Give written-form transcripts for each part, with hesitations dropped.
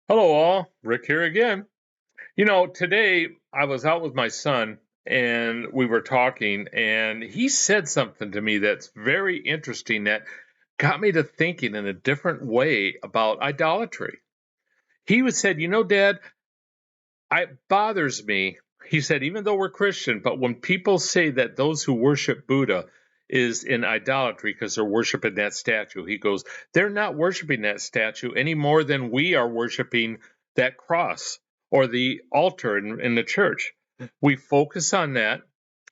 Hello, all. Rick here again. Today I was out with my son and we were talking, and he said something to me that's very interesting that got me to thinking in a different way about idolatry. He was said, Dad, it bothers me. He said, even though we're Christian, but when people say that those who worship Buddha is in idolatry because they're worshiping that statue, he goes, they're not worshiping that statue any more than we are worshiping that cross or the altar in the church. We focus on that,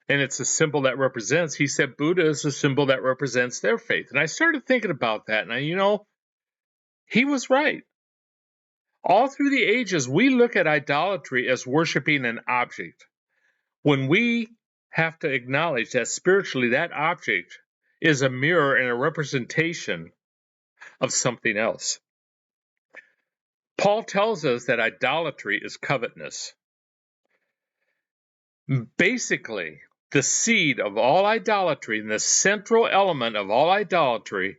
and it's a symbol that represents. He said Buddha is a symbol that represents their faith. And I started thinking about that, and he was right. All through the ages, we look at idolatry as worshiping an object, when we have to acknowledge that spiritually that object is a mirror and a representation of something else. Paul tells us that idolatry is covetousness. Basically, the seed of all idolatry and the central element of all idolatry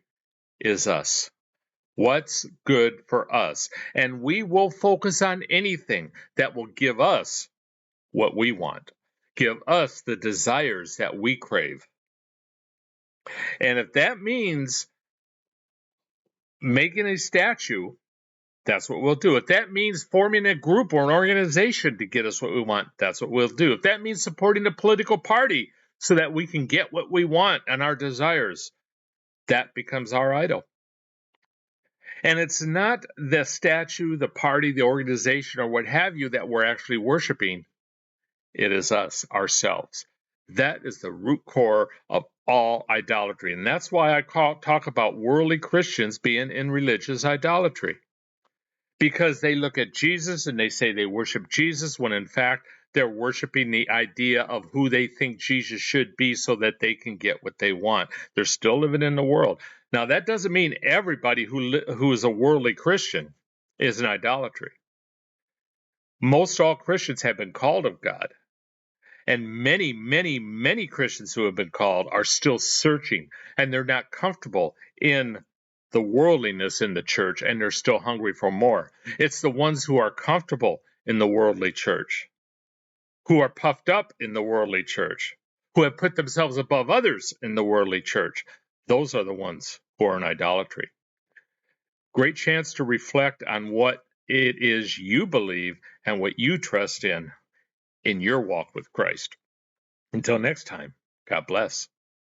is us. What's good for us? And we will focus on anything that will give us what we want, give us the desires that we crave. And if that means making a statue, that's what we'll do. If that means forming a group or an organization to get us what we want, that's what we'll do. If that means supporting a political party so that we can get what we want and our desires, that becomes our idol. And it's not the statue, the party, the organization, or what have you that we're actually worshiping. It is us, ourselves. That is the root core of all idolatry. And that's why I talk about worldly Christians being in religious idolatry. Because they look at Jesus and they say they worship Jesus, when in fact they're worshiping the idea of who they think Jesus should be so that they can get what they want. They're still living in the world. Now, that doesn't mean everybody who is a worldly Christian is an idolatry. Most all Christians have been called of God. And many, many, many Christians who have been called are still searching, and they're not comfortable in the worldliness in the church, and they're still hungry for more. It's the ones who are comfortable in the worldly church, who are puffed up in the worldly church, who have put themselves above others in the worldly church. Those are the ones who are in idolatry. Great chance to reflect on what it is you believe and what you trust in your walk with Christ. Until next time, God bless.